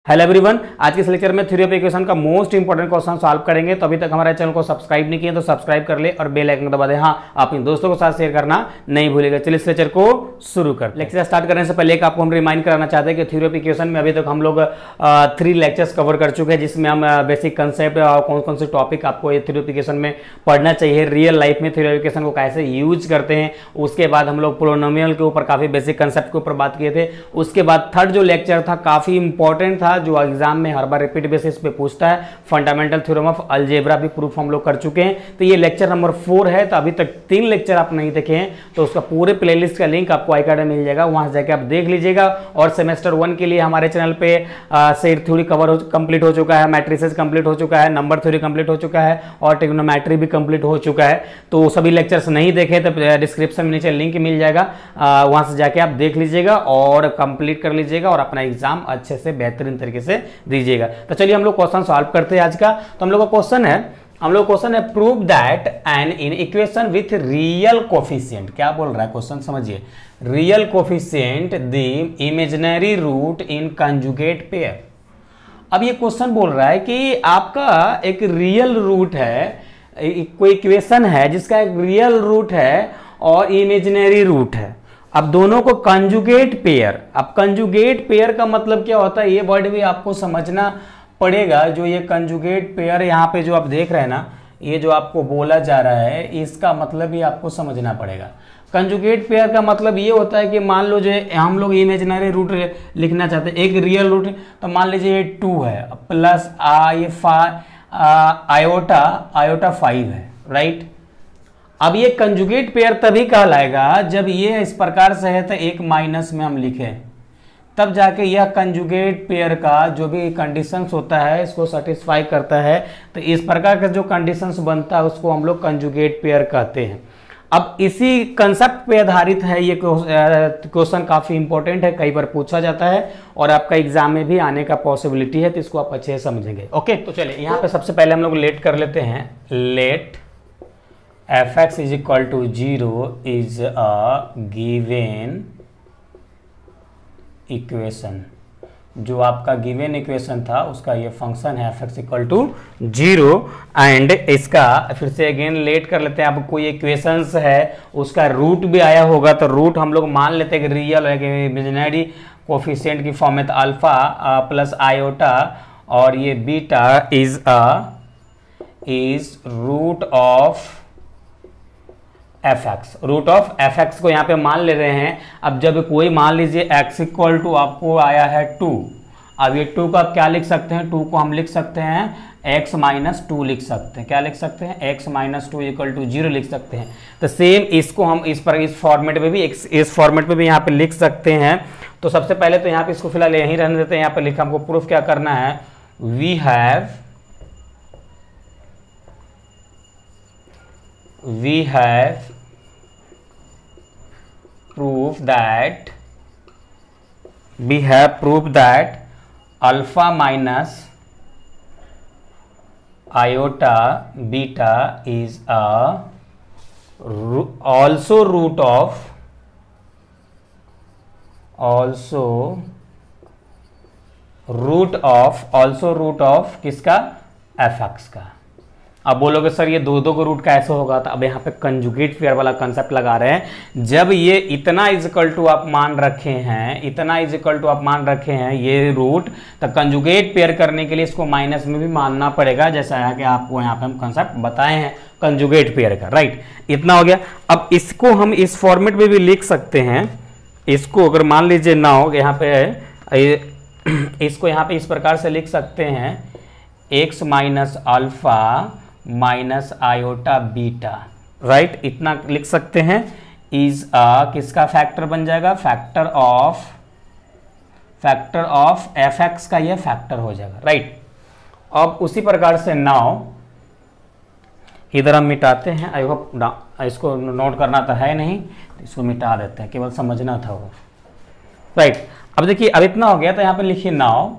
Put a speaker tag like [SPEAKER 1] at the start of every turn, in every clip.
[SPEAKER 1] Hello everyone, आज के इस लेक्चर में थ्योरी ऑफ इक्वेशन का मोस्ट इंपोर्टेंट क्वेश्चन सॉल्व करेंगे। तो अभी तक हमारे चैनल को सब्सक्राइब नहीं किए तो सब्सक्राइब कर ले और बेल आइकन दबा दे। हाँ, अपने दोस्तों के साथ शेयर करना नहीं भूलिएगा। चलिए इस लेक्चर को शुरू कर। लेक्चर स्टार्ट करने से पहले एक आपको हम रिमाइंड कराना चाहते हैं कि थ्योरी ऑफ इक्वेशन में अभी तक हम लोग 3 लेक्चर्स कवर कर चुके हैं, जिसमें हम बेसिक कंसेप्ट और कौन कौन से टॉपिक आपको ये थ्योरी ऑफ इक्वेशन में पढ़ना चाहिए, रियल लाइफ में थ्योरी ऑफ इक्वेशन को कैसे यूज करते हैं। उसके बाद हम लोग पोलिनोमियल के ऊपर काफी बेसिक कंसेप्ट के ऊपर बात किए थे। उसके बाद थर्ड जो लेक्चर था काफी इंपॉर्टेंट था, जो एग्जाम में हर बार रिपीट बेसिस पे पूछता है, फंडामेंटल थ्योरम ऑफ अलजेब्रा भी प्रूफ हम लोग कर चुके हैं। तो ये लेक्चर नंबर 4 है। तो अभी तक 3 लेक्चर आप नहीं देखे हैं तो उसका पूरे प्लेलिस्ट का लिंक आपको iCard में मिल जाएगा, वहां से जाके आप देख लीजिएगा। और सेमेस्टर 1 के लिए हमारे चैनल पे सेट थ्योरी कंप्लीट हो चुका है, मैट्रिसेस कंप्लीट हो चुका है, नंबर थ्योरी कंप्लीट हो चुका है और ट्रिग्नोमेट्री भी कंप्लीट हो चुका है। तो सभी लेक्चर्स नहीं देखे तो डिस्क्रिप्शन में नीचे लिंक मिल जाएगा, वहां से जाके आप देख लीजिएगा और कंप्लीट कर लीजिएगा और अपना एग्जाम अच्छे से बेहतरीन तरीके से दीजिएगा। तो चलिए हम लोग क्वेश्चन सॉल्व करते हैं आज का। तो हम लोग का क्वेश्चन है prove that an in equation with real coefficient. क्या बोल रहा है क्वेश्चन, समझिए। Real coefficient the imaginary root in conjugate pair. अब ये क्वेश्चन बोल रहा है कि आपका एक रियल रूट है, कोई इक्वेशन है जिसका एक रियल रूट है और इमेजिनरी रूट है। अब दोनों को कंजुगेट पेयर। अब कंजुगेट पेयर का मतलब क्या होता है, ये वर्ड भी आपको समझना पड़ेगा। जो ये कंजुगेट पेयर यहाँ पे जो आप देख रहे हैं ना, ये जो आपको बोला जा रहा है, इसका मतलब ही आपको समझना पड़ेगा। कंजुगेट पेयर का मतलब ये होता है कि मान लो जो हम लोग इमेजिनरी रूट लिखना चाहते हैं, एक रियल रूट, तो मान लीजिए ये 2 है प्लस आयोटा 5 है, राइट। अब ये कंजुगेट पेयर तभी कहलाएगा जब ये इस प्रकार से है तो एक माइनस में हम लिखें, तब जाके यह कंजुगेट पेयर का जो भी कंडीशंस होता है इसको सेटिस्फाई करता है। तो इस प्रकार का जो कंडीशंस बनता है उसको हम लोग कंजुगेट पेयर कहते हैं। अब इसी कंसेप्ट पे आधारित है ये क्वेश्चन, काफी इंपॉर्टेंट है, कई बार पूछा जाता है और आपका एग्जाम में भी आने का पॉसिबिलिटी है, तो इसको आप अच्छे से समझेंगे। ओके, तो चलिए यहाँ पे सबसे पहले हम लोग लेट कर लेते हैं। Let fx is equal to 0 is a given equation. जो आपका गिवन इक्वेशन था उसका ये फंक्शन है fx इक्वल टू 0 एंड इसका फिर से अगेन लेट कर लेते हैं। अब कोई इक्वेशंस है उसका रूट भी आया होगा, तो रूट हम लोग मान लेते हैं कि रियल है, कि इमेजिनरी कोफिशिएंट की फॉर्म में, तो अल्फा प्लस आयोटा और ये beta is root of fx। Root of fx को यहाँ पे मान ले रहे हैं। अब जब कोई मान लीजिए x इक्वल टू आपको आया है 2, अब ये 2 को आप क्या लिख सकते हैं, 2 को हम लिख सकते हैं x माइनस 2 लिख सकते हैं। क्या लिख सकते हैं, x माइनस 2 इक्वल टू 0 लिख सकते हैं। तो सेम इसको हम इस फॉर्मेट में भी इस फॉर्मेट में भी यहाँ पे लिख सकते हैं। तो सबसे पहले तो यहाँ पे इसको फिलहाल यहीं रहने देते हैं। यहाँ पे लिखा, हमको प्रूफ क्या करना है, we have proved that alpha minus iota beta is also root of किसका, fx का। अब बोलोगे सर ये दो को रूट कैसे होगा, तो अब यहाँ पे कंजुगेट पेयर वाला कंसेप्ट लगा रहे हैं। जब ये इतना इजिकल टू आप मान रखे हैं, ये रूट, तो कंजुगेट पेयर करने के लिए इसको माइनस में भी मानना पड़ेगा, जैसा है कि आपको यहाँ पे हम कंसेप्ट बताए हैं कंजुगेट पेयर का, राइट। इतना हो गया। अब इसको हम इस फॉर्मेट में भी लिख सकते हैं। इसको अगर मान लीजिए ना हो यहाँ पे, इसको यहाँ पे इस प्रकार से लिख सकते हैं, x minus alpha minus iota beta, right. इतना लिख सकते हैं। इज किसका फैक्टर बन जाएगा, फैक्टर ऑफ fx का ये फैक्टर हो जाएगा, राइट। अब उसी प्रकार से नाउ इधर हम मिटाते हैं। आई होप इसको नोट करना तो है नहीं, तो इसको मिटा देते हैं, केवल समझना था वो, राइट। अब देखिए, अब इतना हो गया, तो यहाँ पे लिखिए नाउ।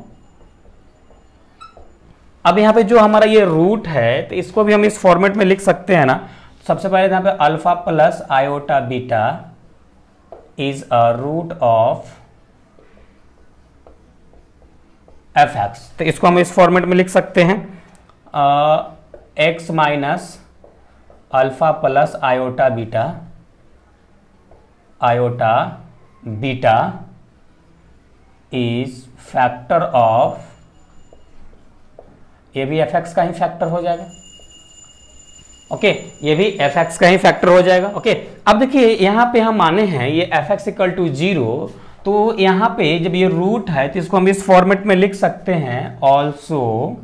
[SPEAKER 1] अब यहाँ पे जो हमारा ये रूट है, तो इसको भी हम इस फॉर्मेट में लिख सकते हैं ना। सबसे पहले यहाँ पे alpha plus iota beta is a root of f x. तो इसको हम इस फॉर्मेट में लिख सकते हैं x minus alpha plus iota beta is factor of, ये भी एफ एक्स का ही फैक्टर हो जाएगा। ओके, ये भी एफ एक्स का ही फैक्टर हो जाएगा। ओके, अब देखिए यहां पे हम माने हैं ये एफ एक्स इक्वल टू 0, तो यहां पे जब ये रूट है तो इसको हम इस फॉर्मेट में लिख सकते हैं also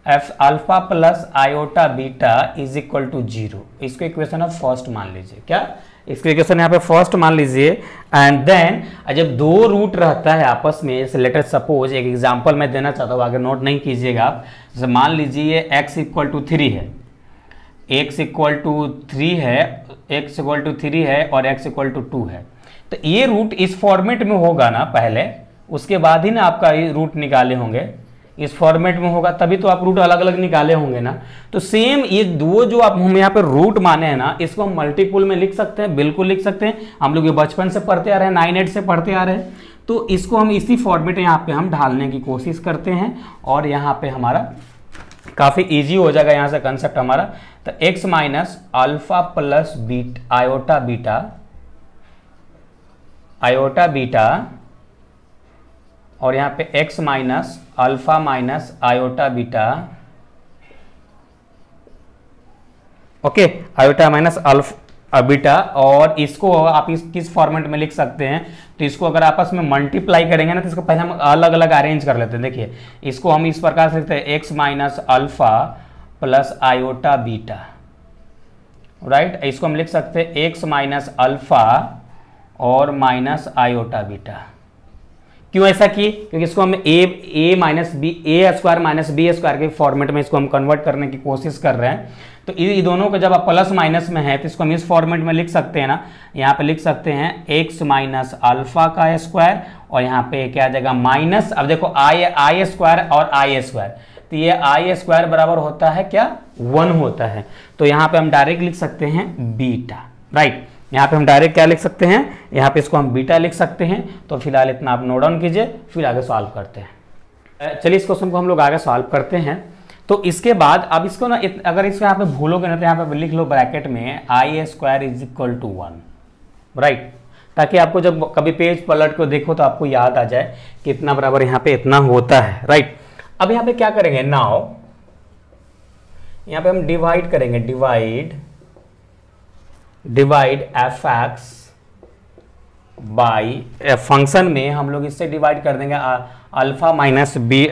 [SPEAKER 1] f alpha plus iota beta is equal to 0। इसको इक्वेशन ऑफ फर्स्ट मान लीजिए। क्या इसको इक्वेशन यहाँ पे फर्स्ट मान लीजिए। एंड देन जब दो रूट रहता है आपस में, जैसे लेट अस सपोज एक एग्जांपल मैं देना चाहता हूँ, आगे नोट नहीं कीजिएगा आप। जैसे मान लीजिए x इक्वल टू 3 है, x इक्वल टू 3 है और x इक्वल टू 2 है। तो ये रूट इस फॉर्मेट में होगा ना पहले, उसके बाद ही ना आपका ये रूट निकाले होंगे। इस फॉर्मेट में होगा तभी तो आप रूट अलग अलग निकाले होंगे ना। तो सेम ये दो जो आप हम यहाँ पे रूट माने हैं ना, इसको हम मल्टीपुल में लिख सकते हैं, बिल्कुल लिख सकते हैं। हम लोग ये बचपन से पढ़ते आ रहे हैं, 9-8 से पढ़ते आ रहे हैं। तो इसको हम इसी फॉर्मेट यहाँ पे हम ढालने की कोशिश करते हैं और यहाँ पे हमारा काफी ईजी हो जाएगा यहाँ से कंसेप्ट हमारा। तो x minus alpha plus iota beta और यहाँ पे x minus alpha minus iota beta. Okay, iota minus alpha beta, और इसको आप किस फॉर्मेट में लिख सकते हैं, तो इसको अगर आपस में मल्टीप्लाई करेंगे ना तो इसको पहले हम अलग अलग अरेंज कर लेते हैं। देखिए इसको हम इस प्रकार से लिखते हैं x minus alpha plus iota beta, right. इसको हम लिख सकते हैं x माइनस अल्फा और माइनस आयोटा बीटा। क्यों ऐसा किए? क्योंकि इसको हम ए माइनस बी, ए स्क्वायर माइनस बी स्क्वायर के फॉर्मेट में इसको हम कन्वर्ट करने की कोशिश कर रहे हैं। तो ये दोनों का जब आप प्लस माइनस में है तो इसको हम इस फॉर्मेट में लिख सकते हैं ना। यहाँ पे लिख सकते हैं एक्स माइनस अल्फा का स्क्वायर और यहाँ पे क्या आ जाएगा माइनस, अब देखो आई स्क्वायर और आई स्क्वायर, तो ये आई स्क्वायर बराबर होता है क्या, 1 होता है। तो यहाँ पे हम डायरेक्ट लिख सकते हैं बीटा, राइट। यहाँ पे हम डायरेक्ट क्या लिख सकते हैं, यहाँ पे इसको हम बीटा लिख सकते हैं। तो फिलहाल इतना आप नोट डाउन कीजिए, फिर आगे सॉल्व करते हैं। चलिए इस क्वेश्चन को हम लोग आगे सॉल्व करते हैं। तो इसके बाद अब इसको ना अगर इसको यहाँ पे भूलोगे ना तो यहाँ पे लिख लो ब्रैकेट में i square is equal to 1, right, ताकि आपको जब कभी पेज पलट को देखो तो आपको याद आ जाए कि इतना बराबर यहाँ पे इतना होता है, राइट। अब यहाँ पे क्या करेंगे, नाउ यहाँ पे हम डिवाइड करेंगे, divide f x by function में हम लोग इससे डिवाइड कर देंगे alpha minus b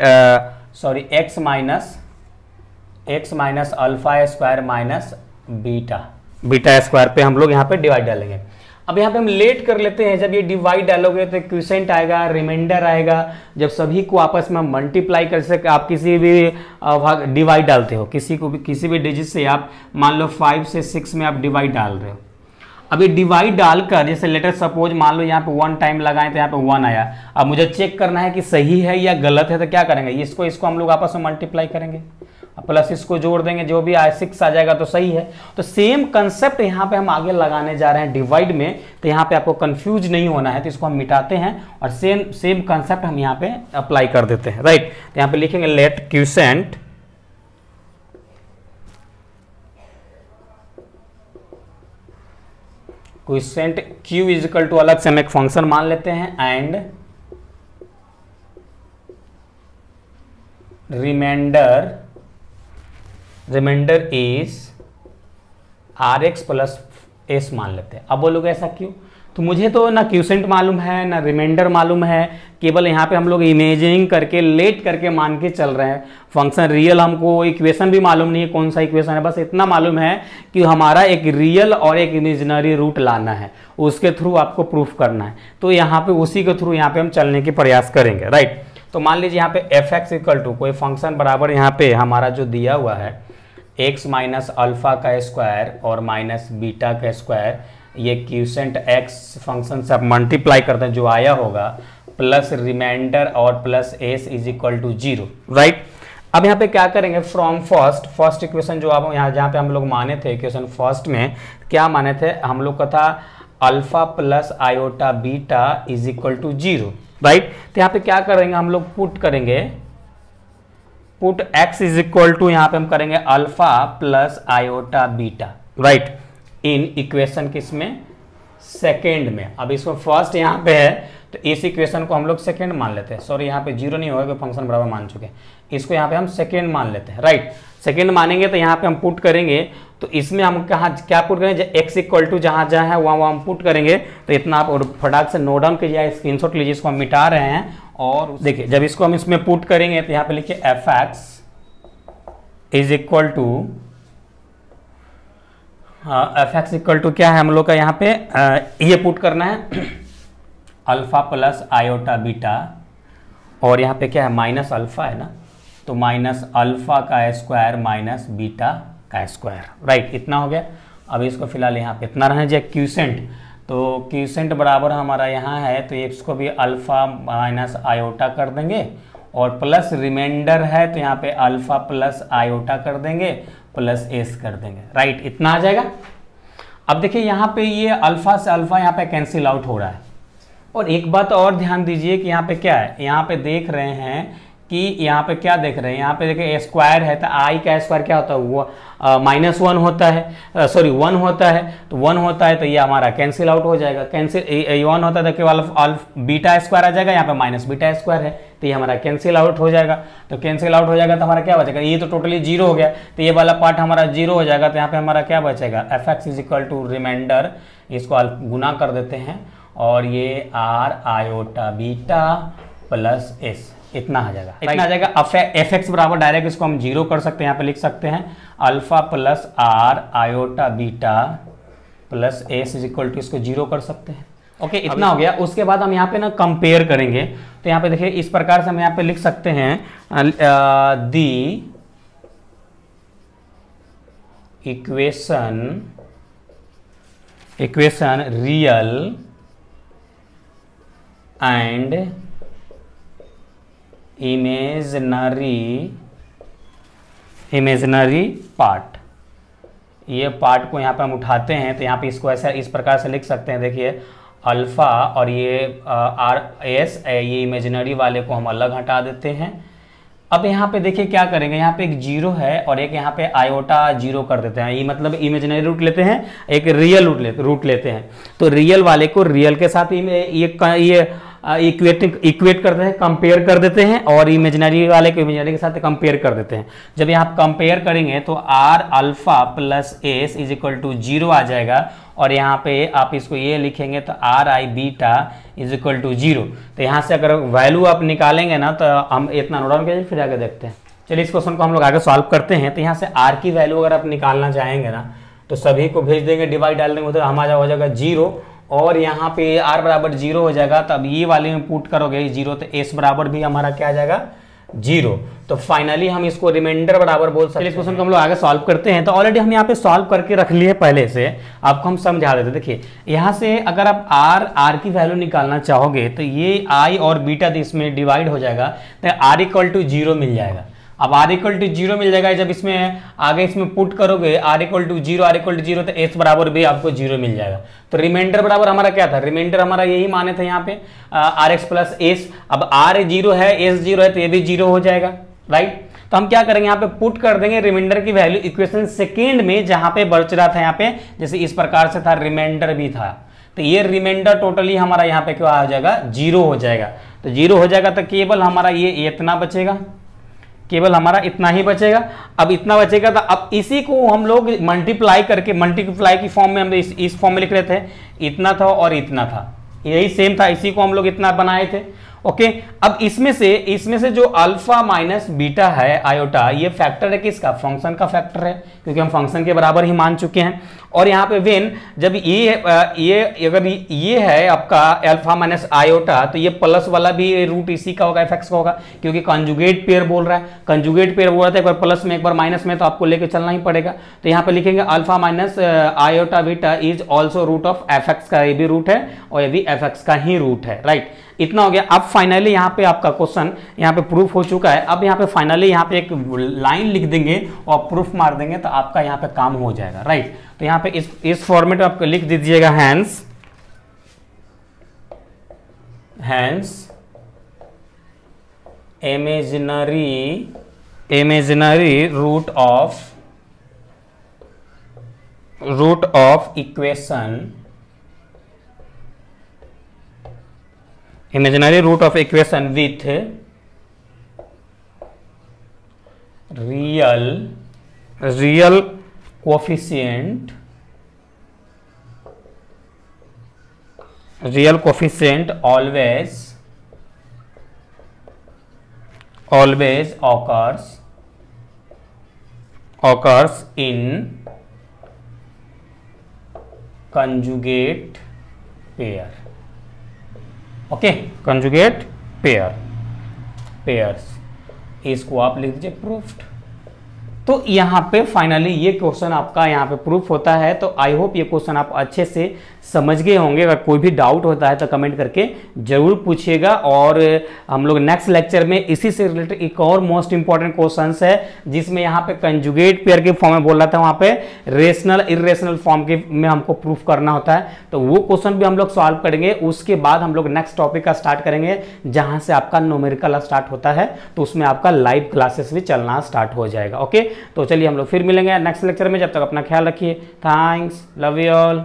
[SPEAKER 1] x minus alpha square minus beta square पे हम लोग यहाँ पे डिवाइड डालेंगे। अब यहाँ पे हम लेट कर लेते हैं, जब ये डिवाइड डालोगे तो क्विसेंट आएगा, रिमाइंडर आएगा। जब सभी को आपस में मल्टीप्लाई कर सकते, आप किसी भी डिवाइड डालते हो, किसी भी डिजिट से आप मान लो 5 से 6 में आप डिवाइड डाल रहे हो। अब ये डिवाइड डालकर जैसे लेटर सपोज मान लो यहाँ पे 1 टाइम लगाएं तो यहाँ पे 1 आया। अब मुझे चेक करना है कि सही है या गलत है, तो क्या करेंगे, इसको हम लोग आपस में मल्टीप्लाई करेंगे, प्लस इसको जोड़ देंगे, जो भी 6 आ जाएगा तो सही है। तो सेम कंसेप्ट यहाँ पे हम आगे लगाने जा रहे हैं डिवाइड में। तो यहाँ पे आपको कंफ्यूज नहीं होना है, तो इसको हम मिटाते हैं और सेम कंसेप्ट हम यहाँ पे अप्लाई कर देते हैं, राइट। तो यहाँ पे लिखेंगे let quotient q is equal to, अलग से हम एक फंक्शन मान लेते हैं, and remainder is rx plus s मान लेते हैं। अब बोलोगे ऐसा क्यों, तो मुझे तो ना क्यूसेंट मालूम है ना रिमाइंडर मालूम है, केवल यहाँ पे हम लोग इमेजिनिंग करके लेट करके मान के चल रहे हैं। फंक्शन रियल, हमको इक्वेशन भी मालूम नहीं है कौन सा इक्वेशन है, बस इतना मालूम है कि हमारा एक रियल और एक इमेजिनरी रूट लाना है, उसके थ्रू आपको प्रूफ करना है। तो यहाँ पे उसी के थ्रू यहाँ पे हम चलने की प्रयास करेंगे, राइट। तो मान लीजिए यहाँ पे एफ एक्स इक्वल टू कोई फंक्शन बराबर यहाँ पे हमारा जो दिया हुआ है एक्स माइनस अल्फा का स्क्वायर और माइनस बीटा का स्क्वायर, ये क्यूसेंट एक्स फंक्शन से आप मल्टीप्लाई करते हैं जो आया होगा, प्लस रिमाइंडर और plus s is equal to 0, right. अब यहाँ पे क्या करेंगे, फ्रॉम फर्स्ट इक्वेशन जो आप यहाँ जहाँ पे हम लोग माने थे इक्वेशन फर्स्ट में क्या माने थे हम लोग का था, alpha plus iota beta is equal to 0, right. तो यहाँ पे क्या करेंगे हम लोग, पुट करेंगे, put x is equal to, यहाँ पे हम करेंगे alpha plus iota beta, right, in equation किसमें, सेकेंड में। अब इसको फर्स्ट यहाँ पे है तो इस इक्वेशन को हम लोग सेकेंड मान लेते हैं, सॉरी यहाँ पे जीरो नहीं होगा क्योंकि फंक्शन बराबर मान चुके हैं, इसको यहाँ पे हम सेकेंड मान लेते हैं, राइट। सेकेंड मानेंगे तो यहाँ पे हम पुट करेंगे, तो इसमें हम कहाँ क्या पुट करेंगे, x इक्वल टू जहाँ जहाँ है वहाँ हम पुट करेंगे। तो इतना आप फटाक से नोट डाउन कीजिए, स्क्रीनशॉट लीजिए, इसको हम मिटा रहे हैं। और देखिए जब इसको हम इसमें पुट करेंगे तो यहाँ पे लिखिए f x is equal to, f x equal to क्या है हम लोग का यहाँ पे ये पुट करना है अल्फा प्लस आयोटा बीटा, और यहाँ पे क्या है माइनस अल्फा है ना, तो माइनस अल्फा का स्क्वायर माइनस बीटा का स्क्वायर, राइट, इतना हो गया। अब इसको फिलहाल यहाँ पे इतना रहने चाहिए क्यूसेंट, तो क्यूसेंट बराबर हमारा यहाँ है, तो इसको भी अल्फा माइनस आयोटा कर देंगे, और प्लस रिमाइंडर है तो यहाँ पे अल्फा प्लस आयोटा कर देंगे, प्लस एस कर देंगे, राइट, इतना आ जाएगा। अब देखिए यहाँ पे ये अल्फा से अल्फा यहाँ पे कैंसिल आउट हो रहा है। और एक बात और ध्यान दीजिए कि यहाँ पे क्या है, यहाँ पे देख रहे हैं कि यहाँ पे क्या देख रहे हैं, यहाँ पे देखिए स्क्वायर है तो आई का स्क्वायर क्या होता है, वो माइनस वन होता है, सॉरी वन होता है, तो वन होता है तो ये हमारा कैंसिल आउट हो जाएगा, कैंसिल वन होता है तो केवल बीटा स्क्वायर आ जाएगा, यहाँ पे माइनस बीटा स्क्वायर है तो ये हमारा कैंसिल आउट हो जाएगा। तो कैंसिल आउट हो जाएगा तो हमारा क्या बचेगा, ये तो टोटली जीरो हो गया, तो ये वाला पार्ट हमारा जीरो हो जाएगा, तो यहाँ पे हमारा क्या बचेगा, f x is equal to remainder, इसको गुना कर देते हैं, और ये r iota beta plus s, इतना आ जाएगा, इतना आ जाएगा। एफ एक्स बराबर डायरेक्ट इसको हम जीरो कर सकते हैं, यहाँ पे लिख सकते हैं alpha plus r iota beta plus s is equal to, इसको जीरो कर सकते हैं, ओके, इतना हो गया। उसके बाद हम यहाँ पे ना कंपेयर करेंगे, तो यहाँ पे देखिए इस प्रकार से हम यहाँ पे लिख सकते हैं the equation real and imaginary part, ये पार्ट को यहाँ पे हम उठाते हैं, तो यहाँ पे इसको ऐसा इस प्रकार से लिख सकते हैं, देखिए अल्फा और ये आर एस, ये इमेजिनरी वाले को हम अलग हटा देते हैं। अब यहाँ पे देखिए क्या करेंगे, यहाँ पे एक जीरो है और एक यहाँ पे आयोटा जीरो कर देते हैं, ये मतलब इमेजिनरी रूट लेते हैं, एक रियल रूट लेते हैं, तो रियल वाले को रियल के साथ ये इक्वेट करते हैं, कंपेयर कर देते हैं, और इमेजिनरी वाले को इमेजिनरी के साथ कंपेयर कर देते हैं। जब यहाँ कंपेयर करेंगे तो r alpha plus s is equal to zero आ जाएगा, और यहाँ पे आप इसको ये लिखेंगे तो r i beta is equal to zero. तो यहाँ से अगर वैल्यू आप निकालेंगे ना तो हम इतना नोट डाउन करिए, फिर आगे देखते हैं। चलिए इस क्वेश्चन को हम लोग आगे सॉल्व करते हैं। तो यहाँ से आर की वैल्यू अगर आप निकालना चाहेंगे ना तो सभी को भेज देंगे, डिवाइड डाल देंगे, उधर हमारा हो जाएगा जीरो, और यहाँ पे आर बराबर जीरो हो जाएगा। तब ये वाले में पुट करोगे जीरो तो एस बराबर भी हमारा क्या आ जाएगा, जीरो। तो फाइनली हम इसको रिमाइंडर बराबर बोल सकते हैं। इस क्वेश्चन को हम लोग आगे सॉल्व करते हैं। तो ऑलरेडी हम यहाँ पे सॉल्व करके रख लिए पहले से, आपको हम समझा देते। देखिए यहाँ से अगर आप आर की वैल्यू निकालना चाहोगे तो ये आई और बीटा इसमें डिवाइड हो जाएगा, तो आर इक्वल टू जीरो मिल जाएगा। अब आर इक्वल टू जीरो मिल जाएगा, जब इसमें आगे इसमें पुट करोगे आर इक्वल टू जीरो तो एस बराबर भी आपको जीरो मिल जाएगा। तो रिमाइंडर बराबर हमारा क्या था, रिमाइंडर हमारा यही माने थे यहाँ पे आर एक्स प्लस एस। अब आर जीरो है, एस जीरो है, तो ये भी जीरो हो जाएगा, राइट। तो हम क्या करेंगे, यहाँ पे पुट कर देंगे रिमाइंडर की वैल्यू इक्वेशन सेकेंड में, जहां पे बच रहा था यहाँ पे, जैसे इस प्रकार से था, रिमाइंडर भी था, तो ये रिमाइंडर टोटली हमारा यहाँ पे क्या आ जाएगा, जीरो हो जाएगा। तो जीरो हो जाएगा तो केवल हमारा ये इतना बचेगा, केवल हमारा इतना ही बचेगा। अब इतना बचेगा तो अब इसी को हम लोग मल्टीप्लाई करके, मल्टीप्लाई की फॉर्म में हम इस फॉर्म में लिख रहे थे, इतना था और इतना था, यही सेम था, इसी को हम लोग इतना बनाए थे, ओके। अब इसमें से जो अल्फा माइनस बीटा है आयोटा, ये फैक्टर है किसका, फंक्शन का फैक्टर है, क्योंकि हम फंक्शन के बराबर ही मान चुके हैं। और यहाँ पे वेन जब ये अगर ये है आपका अल्फा माइनस आयोटा, तो ये प्लस वाला भी रूट इसी का होगा, एफ एक्स का होगा, क्योंकि कंजुगेट पेयर बोल रहा है। कंजुगेट पेयर बोल रहा था, एक बार प्लस में एक बार माइनस में, तो आपको लेके चलना ही पड़ेगा। तो यहाँ पे लिखेंगे alpha minus iota beta is also root of f x का, ये भी रूट है और ये भी एफ एक्स का ही रूट है, राइट। इतना हो गया। अब फाइनली यहाँ पे आपका क्वेश्चन यहाँ पे प्रूफ हो चुका है। अब यहाँ पे फाइनली यहाँ पे एक लाइन लिख देंगे और प्रूफ मार देंगे, तो आपका यहाँ पे काम हो जाएगा, राइट। तो यहाँ पे इस फॉर्मेट में आपको लिख दीजिएगा, hence imaginary root of equation, imaginary root of equation with real coefficient always occurs in conjugate pair. Okay, conjugate pairs, इसको आप लिख दीजिए प्रूफ्ड। तो यहाँ पे फाइनली ये क्वेश्चन आपका यहाँ पे प्रूफ होता है। तो आई होप ये क्वेश्चन आप अच्छे से समझ गए होंगे। अगर कोई भी डाउट होता है तो कमेंट करके जरूर पूछिएगा। और हम लोग नेक्स्ट लेक्चर में इसी से रिलेटेड एक और मोस्ट इंपॉर्टेंट क्वेश्चन है, जिसमें यहाँ पे कंजुगेट पेयर के फॉर्म में बोल रहा था, वहाँ पे रेशनल इरेशनल फॉर्म के में हमको प्रूफ करना होता है। तो वो क्वेश्चन भी हम लोग सॉल्व करेंगे। उसके बाद हम लोग नेक्स्ट टॉपिक का स्टार्ट करेंगे, जहां से आपका न्यूमेरिकल स्टार्ट होता है। तो उसमें आपका लाइव क्लासेस भी चलना स्टार्ट हो जाएगा। ओके, तो चलिए हम लोग फिर मिलेंगे नेक्स्ट लेक्चर में। जब तक अपना ख्याल रखिए। Thanks, love you all.